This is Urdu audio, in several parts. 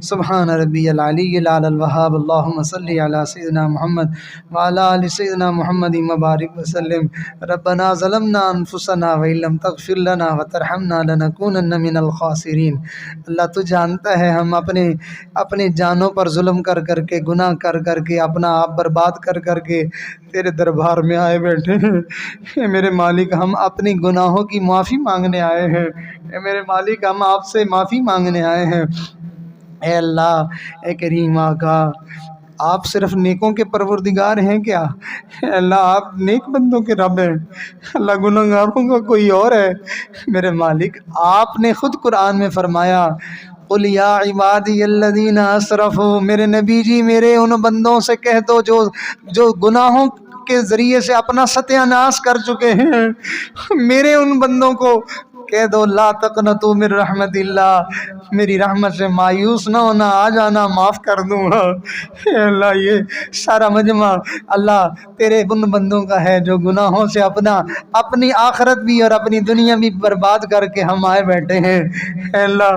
سبحان ربی العلی الاعلی الوہاب اللہم صلی علی سیدنا محمد وعلی آل سیدنا محمد مبارک وسلم ربنا ظلمنا انفسنا وإن لم تغفر لنا وترحمنا لنکونن من الخاسرین۔ اللہ تو جانتا ہے ہم اپنے جانوں پر ظلم کر کر کے، گناہ کر کر کے، اپنا آپ برباد کر کر کے تیرے دربار میں آئے بیٹھے ہیں۔ اے میرے مالک، ہم اپنی گناہوں کی معافی مانگنے آئے ہیں۔ اے میرے مالک، ہم آپ سے معافی مانگنے آئے ہیں۔ اے اللہ، اے کریم آقا، آپ صرف نیکوں کے پروردگار ہیں کیا؟ اے اللہ، آپ نیک بندوں کے رب ہیں۔ اللہ، گناہگاروں کا کوئی اور ہے؟ میرے مالک، آپ نے خود قرآن میں فرمایا، قل یا عبادی الذین اسرفوا، میرے نبی جی میرے ان بندوں سے کہہ دو جو گناہوں کے ذریعے سے اپنا ستیہ ناش کر چکے ہیں، میرے ان بندوں کو کہہ دو لا تقنطوا من رحمت اللہ، میری رحمت سے مایوس نہ ہونا، آ جانا، معاف کر دوں گا۔ اے اللہ، یہ سارا مجمع اللہ تیرے ان بندوں کا ہے جو گناہوں سے اپنی آخرت بھی اور اپنی دنیا بھی برباد کر کے ہم آئے بیٹھے ہیں۔ اے اللہ،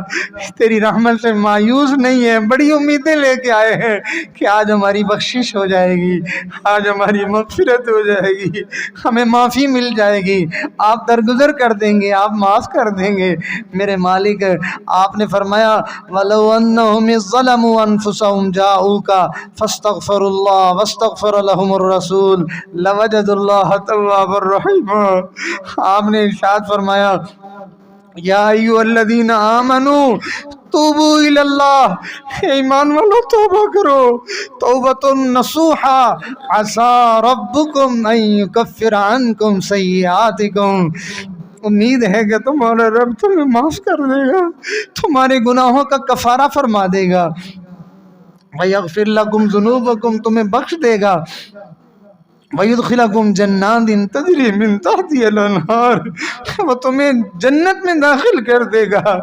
تیری رحمت سے مایوس نہیں ہے، بڑی امیدیں لے کے آئے ہیں کہ آج ہماری بخشش ہو جائے گی، آج ہماری مغفرت ہو جائے گی، ہمیں معافی مل جائے گی، آپ درگزر کر دیں گے، آپ معاف کر دیں گے۔ میرے مالک، آپ نے فرمایا وَلَوْ أَنَّهُمْ إِذ ظَّلَمُوا أَنفُسَهُمْ جَاءُوكَ فَاسْتَغْفَرُوا اللَّهَ وَاسْتَغْفَرَ لَهُمُ الرَّسُولُ لَوَجَدُوا اللَّهَ تَوَّابًا رَحِيمًا۔ آپ نے ارشاد فرمایا یا ایھا الذین آمنوا توبوا الی اللہ، ایمان والو توبہ کرو، توبۃ نصوحا عسى ربکم ان یکفر عنکم سیئاتکم، امید ہے کہ تمہارا رب تمہیں معاف کر دے گا، تمہارے گناہوں کا کفارہ فرما دے گا، وَيَغْفِرْ لَكُمْ ذُنُوبَكُمْ تمہیں بخش دے گا، وَيُدْخِلَكُمْ جَنَّاتٍ تَجْرِي مِن تَحْتِهَا الْأَنْهَارُ، وہ تمہیں جنت میں داخل کر دے گا۔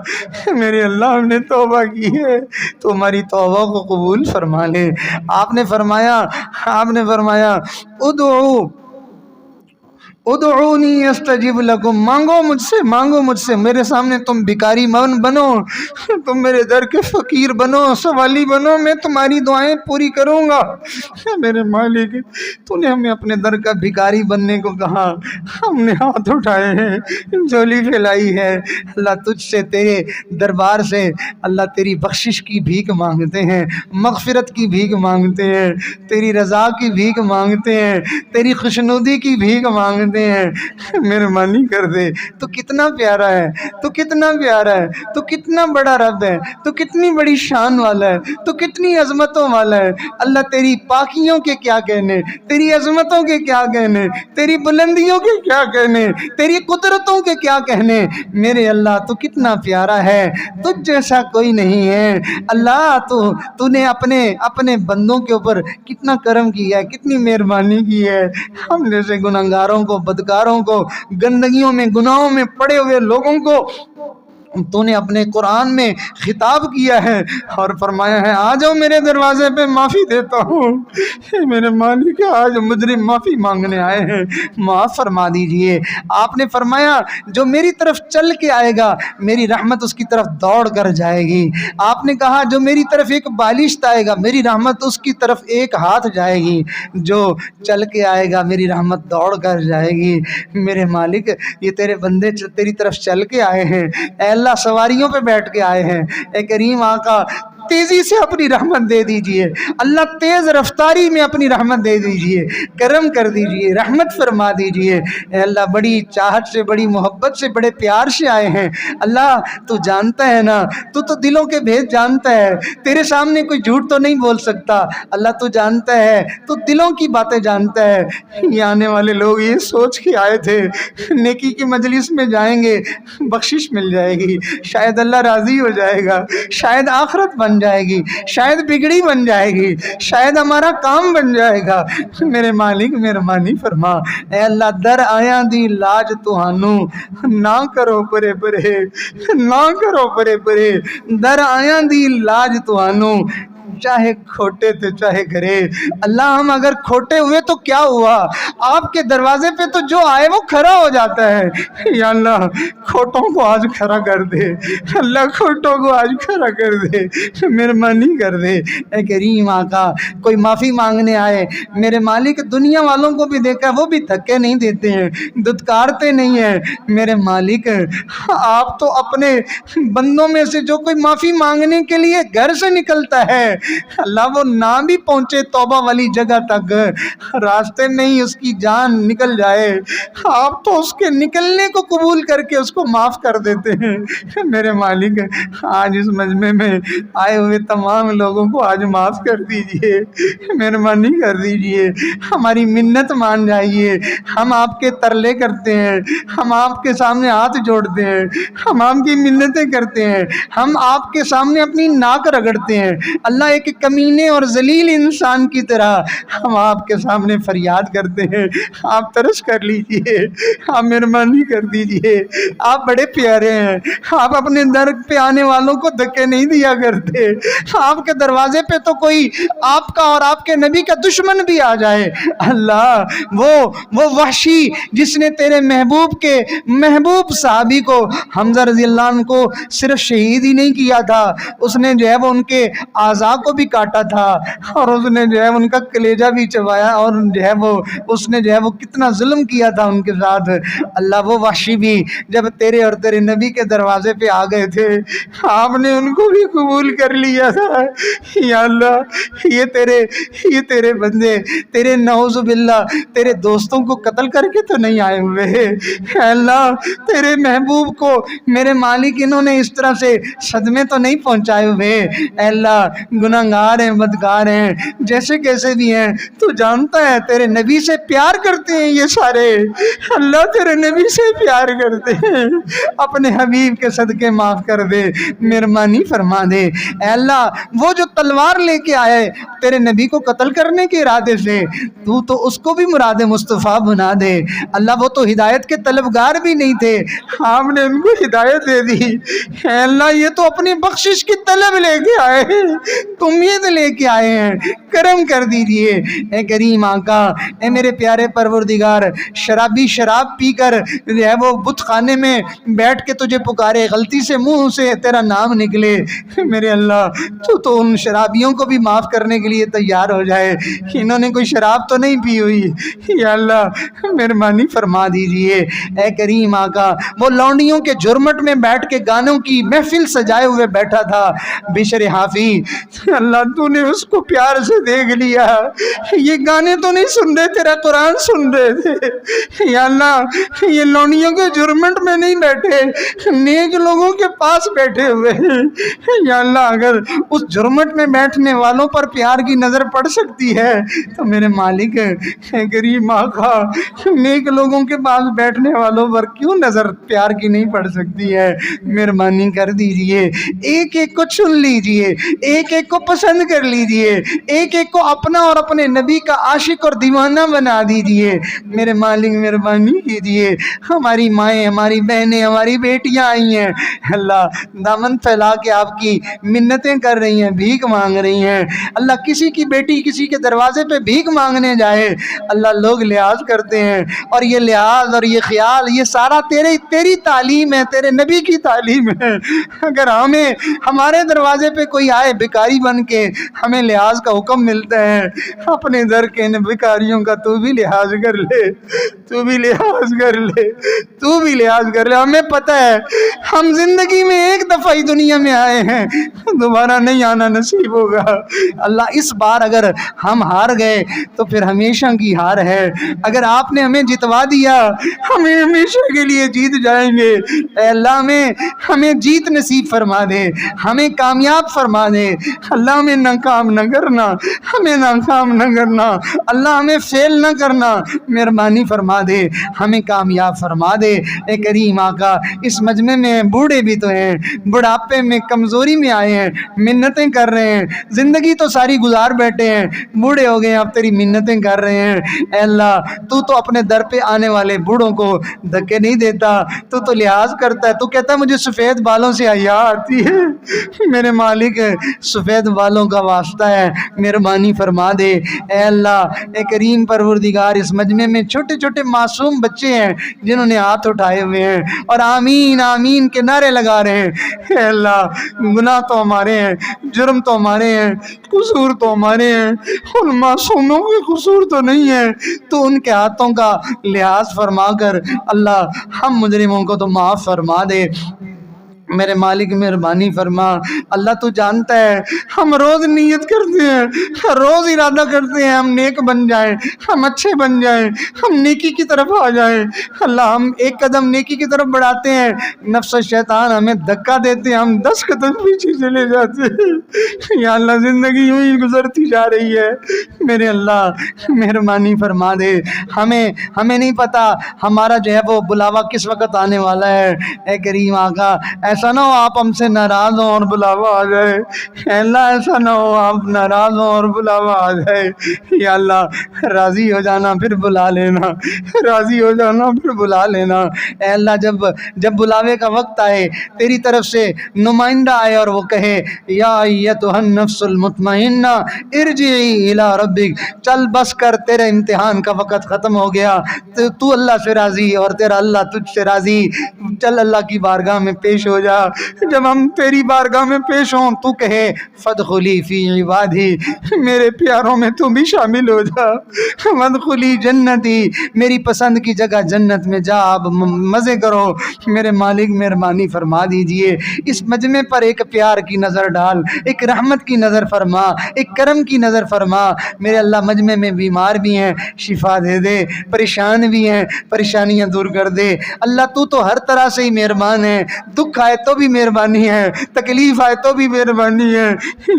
میرے اللہ، ہم نے توبہ کی ہے، تو ہماری توبہ کو قبول فرما لے۔ آپ نے فرمایا ادعونی استجب لکم، مانگو مجھ سے، میرے سامنے تم بھکاری بنو، تم میرے در کے فقیر بنو، سوالی بنو، میں تمہاری دعائیں پوری کروں گا۔ میرے مالک، تو نے ہمیں اپنے در کا بھکاری بننے کو کہا، ہم نے ہاتھ اٹھائے ہیں، جھولی پھیلائی ہے، اللہ تجھ سے، تیرے دربار سے اللہ تیری بخشش کی بھیک مانگتے ہیں، مغفرت کی بھیک مانگتے ہیں، تیری رضا کی بھیک مانگتے ہیں، تیری خوشنودی کی بھیک مانگتے ہیں۔ مہربانی کر دے، تو کتنا پیارا ہے، تو کتنا پیارا ہے، تو کتنا بڑا رب ہے، تو کتنی بڑی شان والا ہے، تو کتنی عظمتوں والا ہے۔ اللہ، تیری پاکیوں کے کیا کہنے، تیری عظمتوں کے کیا کہنے، تیری بلندیوں کے کیا کہنے، تیری قدرتوں کے کیا کہنے۔ میرے اللہ، تو کتنا پیارا ہے، تجھ جیسا کوئی نہیں ہے۔ اللہ، تو نے اپنے بندوں کے اوپر کتنا کرم کیا ہے، کتنی مہربانی کی ہے۔ ہم جیسے گناہگاروں کو، بدکاروں کو، گندگیوں میں، گناہوں میں پڑے ہوئے لوگوں کو تو نے اپنے قرآن میں خطاب کیا ہے اور فرمایا ہے آ جاؤ میرے دروازے پہ، معافی دیتا ہوں۔ میرے مالک، آج مجرم معافی مانگنے آئے ہیں، معاف فرما دیجئے۔ آپ نے فرمایا جو میری طرف چل کے آئے گا، میری رحمت اس کی طرف دوڑ کر جائے گی۔ آپ نے کہا جو میری طرف ایک بالشت آئے گا، میری رحمت اس کی طرف ایک ہاتھ جائے گی، جو چل کے آئے گا میری رحمت دوڑ کر جائے گی۔ میرے مالک، یہ تیرے بندے تیری طرف چل کے آئے ہیں، اے اللہ سواریوں پہ بیٹھ کے آئے ہیں، اے کریم آقا تیزی سے اپنی رحمت دے دیجئے، اللہ تیز رفتاری میں اپنی رحمت دے دیجئے، کرم کر دیجئے، رحمت فرما دیجئے۔ اے اللہ، بڑی چاہت سے، بڑی محبت سے، بڑے پیار سے آئے ہیں۔ اللہ، تو جانتا ہے نا، تو دلوں کے بھید جانتا ہے، تیرے سامنے کوئی جھوٹ تو نہیں بول سکتا۔ اللہ، تو جانتا ہے، تو دلوں کی باتیں جانتا ہے۔ یہ آنے والے لوگ یہ سوچ کے آئے تھے نیکی کی مجلس میں جائیں گے، بخشش مل جائے گی، شاید اللہ راضی ہو جائے گا، شاید آخرت بن جائے گی، شاید بگڑی بن جائے گی، شاید ہمارا کام بن جائے گا۔ میرے مالک مہربانی فرما، اے اللہ در آیاں دی لاج تہانوں، نہ کرو پرے پرے، نہ کرو پرے پرے، در آیاں دی لاج تہانوں، چاہے کھوٹے تھے چاہے گھرے، اللہ ہم اگر کھوٹے ہوئے تو کیا ہوا، آپ کے دروازے پہ تو جو آئے وہ کھڑا ہو جاتا ہے۔ یا اللہ کھوٹوں کو آج کھڑا کر دے، اللہ کھوٹوں کو آج کھڑا کر دے، مہربانی کر دے۔ اے کریم آقا، کوئی معافی مانگنے آئے، میرے مالک دنیا والوں کو بھی دیکھا وہ بھی دھکے نہیں دیتے ہیں، دھتکارتے نہیں ہیں۔ میرے مالک آپ تو اپنے بندوں میں سے جو کوئی معافی مانگنے کے لیے گھر سے نکلتا ہے، اللہ وہ نہ بھی پہنچے توبہ والی جگہ تک، راستے میں ہی اس کی جان نکل جائے، آپ تو اس کے نکلنے کو قبول کر کے اس کو معاف کر دیتے ہیں۔ میرے مالک آج اس مجمع میں آئے ہوئے تمام لوگوں کو آج معاف کر دیجئے، مہربانی کر دیجئے، ہماری منت مان جائیے۔ ہم آپ کے ترلے کرتے ہیں، ہم آپ کے سامنے ہاتھ جوڑتے ہیں، ہم آپ کی منتیں کرتے ہیں، ہم آپ کے سامنے اپنی ناک رگڑتے ہیں۔ اللہ ایک کمینے اور ذلیل انسان کی طرح ہم آپ کے سامنے فریاد کرتے ہیں، آپ ترس کر لیجئے، آپ مہربانی کر دیجئے۔ آپ بڑے پیارے ہیں، آپ اپنے در پہ آنے والوں کو دھکے نہیں دیا کرتے، آپ کے دروازے پہ تو کوئی آپ کا اور آپ کے نبی کا دشمن بھی آ جائے، اللہ وہ وحشی جس نے تیرے محبوب کے محبوب صحابی کو حمزہ رضی اللہ عنہ کو صرف شہید ہی نہیں کیا تھا، اس نے جو ہے وہ ان کے اعضاء کو بھی کاٹا تھا، اور اس نے جو ہے ان کا کلیجہ بھی چبایا، اور جو ہے وہ اس نے جو ہے وہ کتنا ظلم کیا تھا ان کے ساتھ۔ اللہ وہ وحشی بھی جب تیرے اور تیرے نبی کے دروازے پہ آ گئے تھے، آپ نے ان کو بھی قبول کر لیا تھا۔ یا اللہ یہ تیرے بندے تیرے نعوذ باللہ تیرے دوستوں کو قتل کر کے تو نہیں آئے ہوئے، اے اللہ تیرے محبوب کو میرے مالک انہوں نے اس طرح سے صدمے تو نہیں پہنچائے ہوئے، اے اللہ گناہگار ہیں بدکار ہیں جیسے کیسے بھی ہیں، تو جانتا ہے تیرے نبی سے پیار کرتے ہیں یہ سارے، اللہ تیرے نبی سے پیار کرتے ہیں، اپنے حبیب کے صدقے معاف کر دے، مہربانی فرما دے۔ اے اللہ وہ جو تلوار لے کے آئے تیرے نبی کو قتل کرنے کے ارادے سے، تو اس کو بھی مراد مصطفیٰ بنا دے۔ اللہ وہ تو ہدایت کے طلبگار بھی نہیں تھے، آپ نے ان کو ہدایت دے دی۔ اے اللہ یہ تو اپنی بخشش کی طلب لے کے آئے ہیں، امید لے کے آئے ہیں، کرم کر دیجئے۔ اے کریم آقا، اے میرے پیارے پروردگار، شرابی شراب پی کر جو ہے وہ بت خانے میں بیٹھ کے تجھے پکارے، غلطی سے منہ سے تیرا نام نکلے، میرے اللہ تو ان شرابیوں کو بھی معاف کرنے کے لیے تیار ہو جائے، انہوں نے کوئی شراب تو نہیں پی ہوئی، یا اللہ مہربانی فرما دیجئے۔ اے کریم آقا، وہ لونڈیوں کے جرمٹ میں بیٹھ کے گانوں کی محفل سجائے ہوئے بیٹھا تھا بشر حافی، اللہ تو نے اس کو پیار سے دیکھ لیا، یہ گانے تو نہیں سن رہے، تیرا قرآن سن رہے تھے، یا اللہ یہ لونڈیوں کے جرمٹ میں نہیں بیٹھے، نیک لوگوں کے پاس بیٹھے ہوئے ہیں، یا اللہ اگر اس جرمٹ میں بیٹھنے والوں پر پیار کی نظر پڑ سکتی ہے تو میرے مالک کریم آقا نیک لوگوں کے پاس بیٹھنے والوں پر کیوں نظر پیار کی نہیں پڑ سکتی ہے؟ مہربانی کر دیجئے، ایک ایک کو چن لیجئے، ایک ایک کو پسند کر لیجئے، ایک ایک کو اپنا اور اپنے نبی کا عاشق اور دیوانہ بنا دیجئے، میرے مالک مہربانی کیجئے۔ ہماری مائیں، ہماری بہنیں، ہماری بیٹیاں آئی ہیں، اللہ دامن پھیلا کے آپ کی منتیں کر رہی ہیں، بھیک مانگ رہی ہیں، اللہ کسی کی بیٹی کسی کے دروازے پہ بھیک مانگنے جائے، اللہ لوگ لحاظ کرتے ہیں، اور یہ لحاظ اور یہ خیال یہ سارا تیری تعلیم ہے، تیرے نبی کی تعلیم ہے۔ اگر ہمارے دروازے پہ کوئی آئے بھکاری بن کے، ہمیں لحاظ کا حکم ملتا ہے، اپنے در کے ان بھکاریوں کا تو بھی لحاظ کر لے، تو بھی لحاظ کر لے، تو بھی لحاظ کر لے۔ ہمیں پتہ ہے ہم زندگی میں ایک دفعہ ہی دنیا میں آئے ہیں، دوبارہ نہیں آنا نصیب ہوگا، اللہ اس بار اگر ہم ہار گئے تو پھر ہمیشہ کی ہار ہے، اگر آپ نے ہمیں جتوا دیا ہمیں ہمیشہ کے لیے جیت جائیں گے، اے اللہ ہمیں جیت نصیب فرما دے، ہمیں کامیاب فرما دے، اللہ ہمیں ناکام نہ کرنا، ہمیں ناکام نہ کرنا، اللہ ہمیں فیل نہ کرنا، مہربانی فرما دے، ہمیں کامیاب فرما دے۔ اے کریم آقا، اس مجمع میں بوڑھے بھی تو ہیں، بڑھاپے میں کمزوری میں آئے ہیں، منتیں کر رہے ہیں، زندگی تو ساری گزار بیٹھے ہیں، بوڑھے ہو گئے اب تیری منتیں کر رہے ہیں، اے اللہ تو اپنے در پہ آنے والے بوڑھوں کو دھکے نہیں دیتا، تو لحاظ کرتا ہے، تو کہتا ہے مجھے سفید بالوں سے حیا آتی ہے، میرے مالک سفید سفید بالوں کا واسطہ ہے، مہربانی فرما دے۔ اے اللہ، اے کریم پروردگار، اس مجمع میں چھوٹے چھوٹے معصوم بچے ہیں جنہوں نے ہاتھ اٹھائے ہوئے ہیں اور آمین آمین کے نعرے لگا رہے ہیں۔ اے اللہ، گناہ تو ہمارے ہیں، جرم تو ہمارے ہیں، قصور تو ہمارے ہیں، ان معصوموں کے قصور تو نہیں ہے، تو ان کے ہاتھوں کا لحاظ فرما کر اللہ ہم مجرموں کو تو معاف فرما دے۔ میرے مالک مہربانی فرما۔ اللہ تو جانتا ہے ہم روز نیت کرتے ہیں، روز ارادہ کرتے ہیں ہم نیک بن جائیں، ہم اچھے بن جائیں، ہم نیکی کی طرف آ جائیں۔ اللہ، ہم ایک قدم نیکی کی طرف بڑھاتے ہیں، نفس و شیطان ہمیں دھکا دیتے ہیں، ہم 10 قدم پیچھے چلے جاتے ہیں۔ یا اللہ، زندگی یوں ہی گزرتی جا رہی ہے۔ میرے اللہ مہربانی فرما دے۔ ہمیں نہیں پتا ہمارا جو ہے وہ بلاوا کس وقت آنے والا ہے۔ اے کریم آقا، ایسا نہ ہو آپ ہم سے ناراض ہوں اور بلاوا آ جائے۔ اے اللہ، ایسا نہ ہو آپ ناراض ہوں اور بلاوا آ جائے۔ یا اللہ، راضی ہو جانا پھر بلا لینا، راضی ہو جانا پھر بلا لینا۔ اے اللہ، جب بلاوے کا وقت آئے، تیری طرف سے نمائندہ آئے اور وہ کہے یا ایتھا النفس المطمئنہ ارجعی الی ربک، چل بس کر، تیرے امتحان کا وقت ختم ہو گیا، تو اللہ سے راضی اور تیرا اللہ تجھ سے راضی، چل اللہ کی بارگاہ میں پیش ہو جا۔ جب ہم تیری بارگاہ میں پیش ہوں، تو کہے فادخلی فی عبادی، میرے پیاروں میں تو بھی شامل ہو جا، وادخلی جنتی، میری پسند کی جگہ جنت میں جا، آپ مزے کرو۔ میرے مالک مہربانی فرما دیجئے، اس مجمع پر ایک پیار کی نظر ڈال، ایک رحمت کی نظر فرما، ایک کرم کی نظر فرما۔ میرے اللہ، مجمع میں بیمار بھی ہیں، شفا دے دے، پریشان بھی ہیں، پریشانیاں دور کر دے۔ اللہ، تو ہر طرح سے ہی مہربان ہے، دکھ آئے تو بھی مہربانی ہے، تکلیف آئے تو بھی مہربانی ہے۔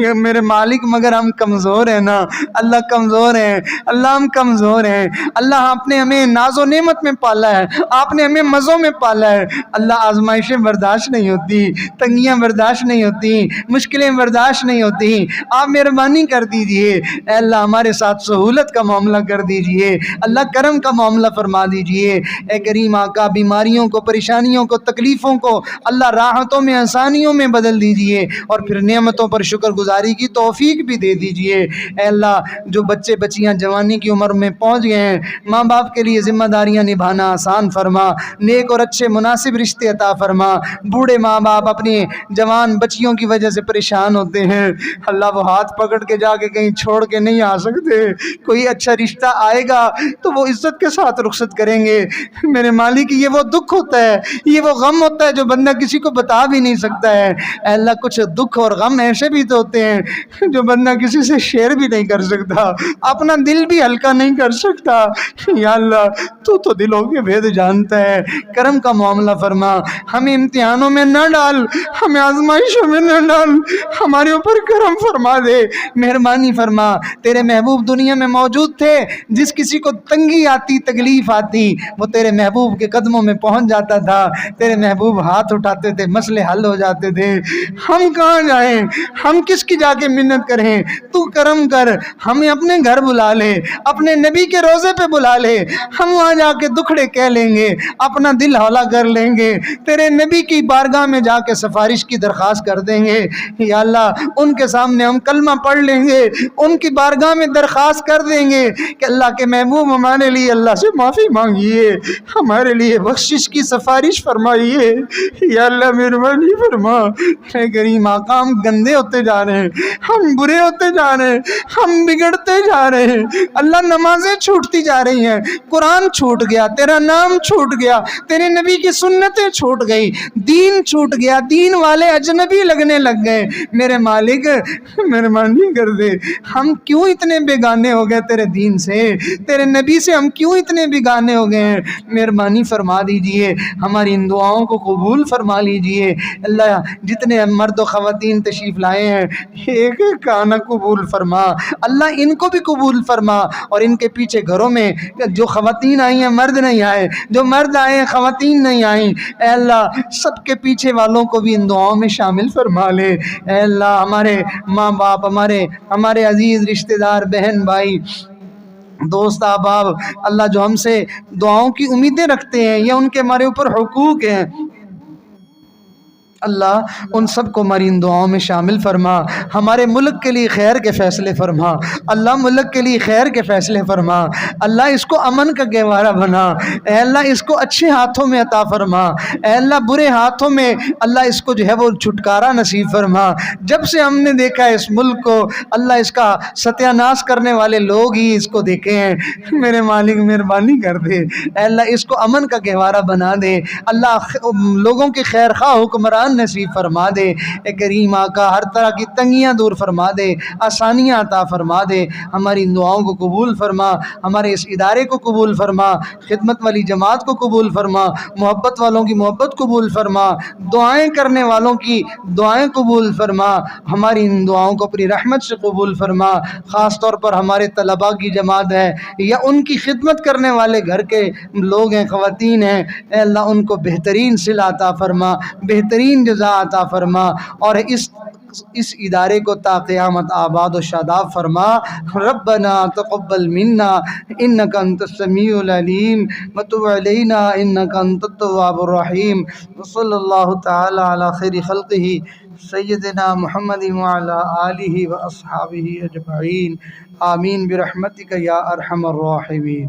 یہ میرے مالک، مگر ہم کمزور ہیں نا اللہ، کمزور ہیں اللہ، ہم کمزور ہیں اللہ۔ آپ نے ہمیں ناز و نعمت میں پالا ہے، آپ نے ہمیں مزوں میں پالا ہے اللہ۔ آزمائشیں برداشت نہیں ہوتی، تنگیاں برداشت نہیں ہوتی، مشکلیں برداشت نہیں ہوتی، آپ مہربانی کر دیجئے۔ اے اللہ، ہمارے ساتھ سہولت کا معاملہ کر دیجئے اللہ، کرم کا معاملہ فرما دیجئے۔ اے کریم آقا، بیماریوں کو، پریشانیوں کو، تکلیفوں کو اللہ راحتوں میں، آسانیوں میں بدل دیجئے، اور پھر نعمتوں پر شکر گزاری کی توفیق بھی دے دیجئے۔ اے اللہ، جو بچے بچیاں جوانی کی عمر میں پہنچ گئے ہیں، ماں باپ کے لیے ذمہ داریاں نبھانا آسان فرما، نیک اور اچھے مناسب رشتے عطا فرما۔ بوڑھے ماں باپ اپنی جوان بچیوں کی وجہ سے پریشان ہوتے ہیں اللہ، وہ ہاتھ پکڑ کے جا کے کہیں چھوڑ کے نہیں آ سکتے، کوئی اچھا رشتہ آئے گا تو وہ عزت کے ساتھ رخصت کریں گے۔ میرے مالک، یہ وہ دکھ ہوتا ہے، یہ وہ غم ہوتا ہے جو بندہ کسی کو بتا بھی نہیں سکتا ہے۔ اے اللہ، کچھ دکھ اور غم ایسے بھی تو ہوتے ہیں جو بندہ کسی سے شیئر بھی نہیں کر سکتا، اپنا دل بھی ہلکا نہیں کر سکتا۔ یا اللہ، تو دلوں کے بھید جانتا ہے، کرم کا معاملہ فرما، ہمیں امتحانوں میں نہ ڈال، ہمیں آزمائشوں میں نہ ڈال، ہمارے اوپر کرم فرما دے، مہربانی فرما۔ تیرے محبوب دنیا میں موجود تھے، جس کسی کو تنگی آتی، تکلیف آتی، وہ تیرے محبوب کے قدموں میں پہنچ جاتا تھا، تیرے محبوب ہاتھ اٹھاتے تھے، مسئلے حل ہو جاتے تھے۔ ہم کہاں جائیں، ہم کس کی جا کے منت کریں؟ تو کرم کر، ہمیں اپنے گھر بلا لے، اپنے نبی کے روزے پہ بلا لے، ہم وہاں جا کے دکھڑے کہہ لیں گے، اپنا دل ہولہ کر لیں گے، تیرے نبی کی بارگاہ میں جا کے سفارش کی درخواست کر دیں گے۔ یا اللہ، ان کے سامنے ہم کلمہ پڑھ لیں گے، ان کی بارگاہ میں درخواست کر دیں گے کہ اللہ کے محبوب، ہمارے لیے اللہ سے معافی مانگیے، ہمارے لیے بخشش کی سفارش فرمائیے۔ یا اللہ، مہربانی فرما۔ اے کریم آقا، ہم گندے ہوتے جا رہے ہیں، ہم برے ہوتے جا رہے ہیں، ہم بگڑتے جا رہے ہیں اللہ، نمازیں چھوٹتی جا رہی ہیں، قرآن چھوٹ گیا، تیرا نام چھوٹ گیا، تیرے نبی کی سنتیں چھوٹ گئی، دین چھوٹ گیا، دین والے اجنبی لگنے لگ گئے۔ میرے مالک، مہربانی کر دے، ہم کیوں اتنے بیگانے ہو گئے تیرے دین سے، تیرے نبی سے ہم کیوں اتنے بیگانے ہو گئے ہیں؟ مہربانی فرما دیجئے، ہماری ان دعاؤں کو قبول فرما لیجئے اللہ۔ جتنے مرد و خواتین تشریف لائے ہیں، ایک ایک کا آنا قبول فرما اللہ، ان کو بھی قبول فرما، اور ان کے پیچھے گھروں میں جو خواتین آئی ہیں، مرد نہیں آئے، جو مرد آئے ہیں، خواتین نہیں آئیں، اے اللہ، سب کے پیچھے والوں کو بھی ان دعاؤں میں شامل فرما لے۔ اے اللہ، ہمارے ماں باپ، ہمارے عزیز رشتہ دار، بہن بھائی، دوست احباب اللہ، جو ہم سے دعاؤں کی امیدیں رکھتے ہیں یا ان کے ہمارے اوپر حقوق ہیں اللہ ان سب کو ہماری ان دعاؤں میں شامل فرما، ہمارے ملک کے لیے خیر کے فیصلے فرما، اللہ ملک کے لیے خیر کے فیصلے فرما، اللہ اس کو امن کا گہوارہ بنا، اے اللہ اس کو اچھے ہاتھوں میں عطا فرما، اے اللہ برے ہاتھوں میں اللہ اس کو جو ہے وہ چھٹکارا نصیب فرما۔ جب سے ہم نے دیکھا ہے اس ملک کو، اللہ اس کا ستیہ ناش کرنے والے لوگ ہی اس کو دیکھے ہیں، میرے مالک مہربانی کر دے، اے اللہ اس کو امن کا گہوارہ بنا دے، اللہ لوگوں کے خیر خواہ حکمران نصیب فرما دے، اے کریم آقا ہر طرح کی تنگیاں دور فرما دے، آسانیاں عطا فرما دے، ہماری ان دعاؤں کو قبول فرما، ہمارے اس ادارے کو قبول فرما، خدمت والی جماعت کو قبول فرما، محبت والوں کی محبت قبول فرما، دعائیں کرنے والوں کی دعائیں قبول فرما، ہماری ان دعاؤں کو اپنی رحمت سے قبول فرما، خاص طور پر ہمارے طلباء کی جماعت ہے یا ان کی خدمت کرنے والے گھر کے لوگ ہیں، خواتین ہیں، اے اللہ ان کو بہترین صلہ عطا فرما، بہترین جزا عطا فرما، اور اس ادارے کو تا قیامت آباد و شاداب فرما۔ ربنا تقبل منا انک انت السمیع العلیم وتب علینا انک انت التواب الرحیم، وصلی اللہ تعالی علی خیر خلقہ سیدنا محمد وعلی آلہ واصحابہ اجمعین، آمین برحمتک یا ارحم الراحمین۔